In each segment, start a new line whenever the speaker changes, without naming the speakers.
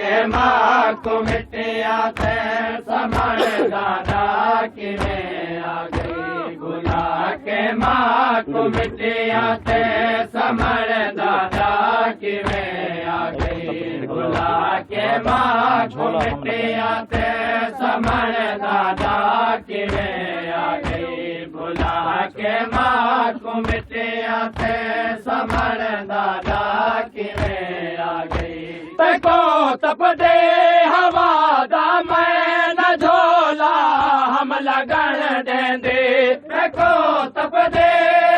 के माँ को मिटिया थे समण दादा किवें आ गई बुला के माँ को मिटिया थे समण दादा किवें आ गई बुला के माँ को मिटिया थे समण दादा किवें आ गई बुला के माँ को मिटिया थे समण दादा किवें आ गई तको तप दे हवा दा मैं न झोला हम लगन देंदे तको तप दे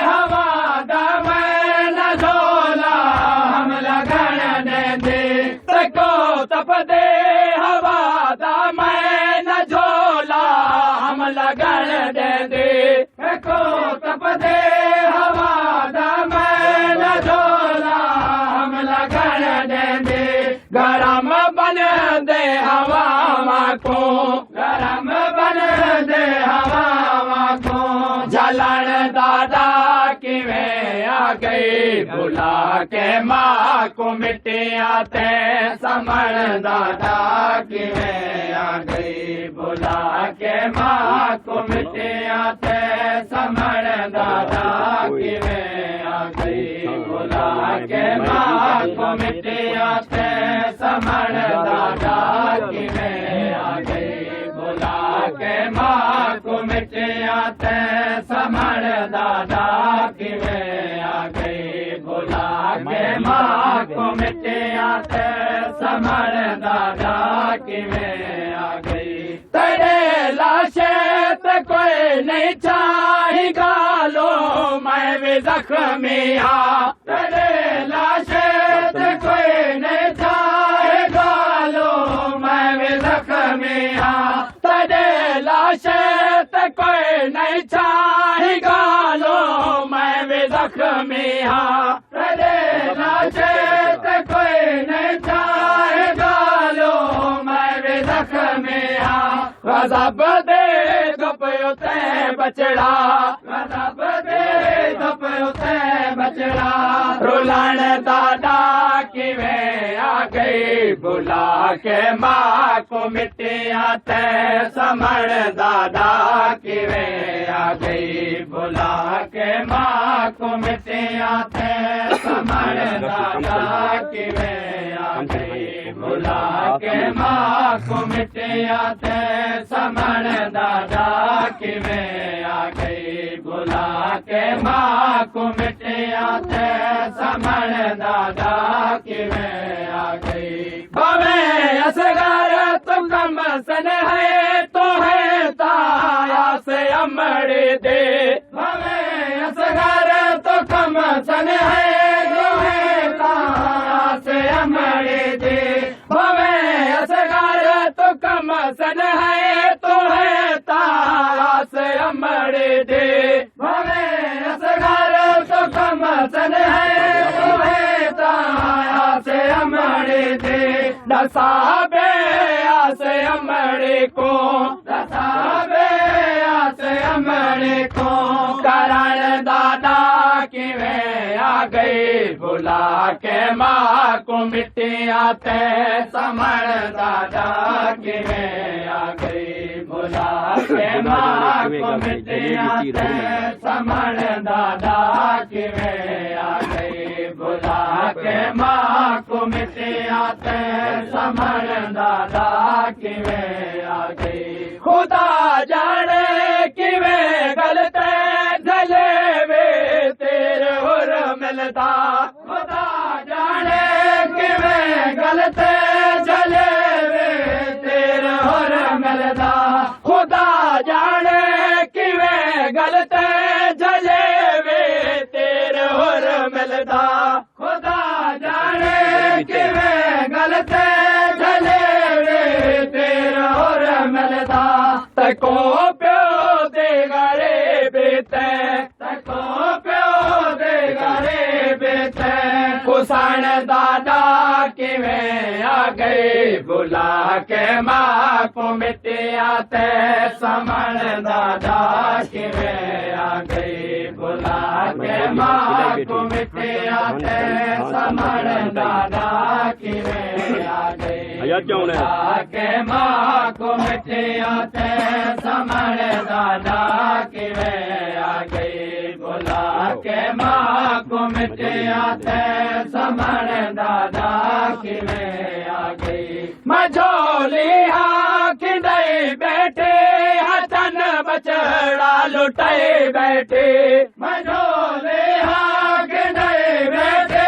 हवा दा मैं न झोला हम लगन देंदे तको तप दे हवा दा मैं न झोला हम लगन देंदे तको तप दे हवा दा मैं न झोला हम लगन देंदे गरम बन दे हवा को गरम बन दे हवा को जलन दादा किवें आ गई बुला के माँ को मिटिया ते समण दादा किवें आ गई बुला के माँ को मिटिया ते समण दादा किवें आ गई बुला के माँ को मिटिया ते समण दादा किवें आ गई बुला के माँ को मिटिया ते समण दादा किवें आ गई बुला के माँ को मिटिया ते समण दादा किवें आ गई तेरे लाशे ते कोई नहीं चाही गालो मैं भी जख्मी हाँ तेरे लाशे ते कोई नहीं चाहे गालो मैं भी जख्मी हाँ तेरे लाशे ते कोई नहीं चाहे गालो मैं भी जख्मी हाँ तेरे लाशे ते कोई नहीं चाहे गालो मैं भी जख्मी हाँ गज़ब दे धप उते बचड़ा गज़ब दे धप उते बचड़ा रुलन दादा किवें आ गई बुला के माँ को मिटिया ते समण दादा किवें आ गई बुला के माँ को मिटिया ते समण दादा किवें आ गई बुला के माँ को मिटिया ते समण दादा किवें आ गई बुला के माँ को मिटिया ते समण दादा किवें आ गई भवे असगर तो कम सन है तो है ताया से अमड़ दे भवे असगर तो कम सन है तो है ताया से अमड़ दे भवे असगर तो कम सन है तो है ताया से अमड़ दे भवे असगर तो कम सन है तो है ताया से अमड़ दे दसाबे आसे अमड़े को दसाबे आसे अमड़े को करण दादा किवें आ गई बुला के माँ को मिटिया ते समण दादा किवें आ गई बुला के माँ को मिटिया ते समण दादा किवें आ गई बुला के माँ को मिटिया ते समण दादा किवें आ गई खुदा जाने किवें गलत जले वे तेरे हुर मिलता खुदा जाने किवें गलत जले वे तेरे हुर मिलता खुदा जाने किवें गलत जले वे तेरे हुर मिलता खुदा जाने किवें गलत जले वे तेरे हुर मिलता तको प्यो दे गरे बेते तको प्यो दे गरे बेते कुसान दादा किवें आ गए बुला के माँ को मिटिया ते समण दादा किवें आ गए बुला के माँ को मिटिया ते समण दादा किवें आ गए बुला के माँ को मिट्टियाँ ते समण दादा किवें आ गई बुला के माँ को मिट्टियाँ ते समण दादा किवें आ गई मझोली खिंदई बैठे हथन बचड़ा लुटाई बैठे मझोली खिंदई बैठे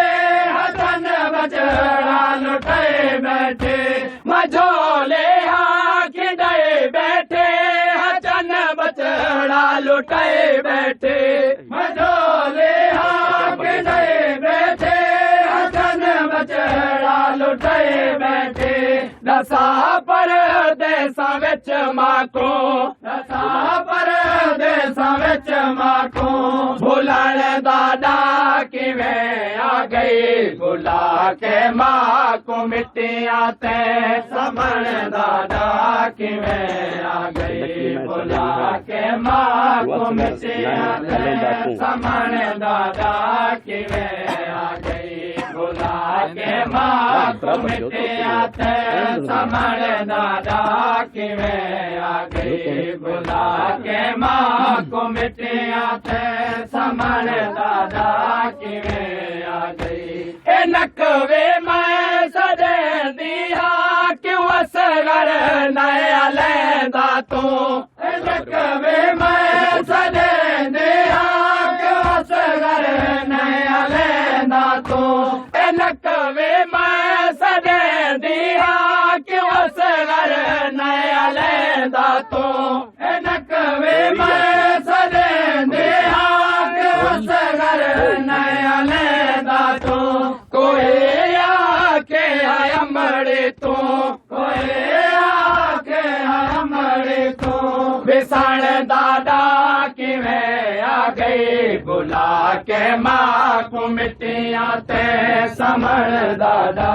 हथन बचड़ा लुटाई बैठे मझोले खिंदई बैठे हथन बचड़ा लुटाई बैठे मझोले खिंदई बैठे हथन बचड़ा लुटाई बैठे दसा परदेसां विच माको दसा परदेसां विच माको भुलण दादा किवें आ गई बुला के माँ को मिट्टियाँ ते समण दादा किवें आ गई बुला के माँ को मिट्टियाँ ते समण दादा किवें आ गई बुला के माँ को मिट्टियाँ ते समण दादा किवें आ गई बुला के माँ को मिट्टियाँ ते समण दादा किवें आ गई ए नकवे मैं सदे दिया क्यों असगर नया लेंदा तू ए नकवे मैं सदे दिया क्यों असगर नया लेंदा तू ए नकवे मैं सदे दिया क्यों असगर नया लेंदा तू ए नकवे मैं सदे दिया क्यों असगर नया लेंदा तू कोई आके अमड़े तू कोई आके अमड़े तू बिसाण दादा किवें आ गई बुला के माँ को मिट्टियाँ ते समण दादा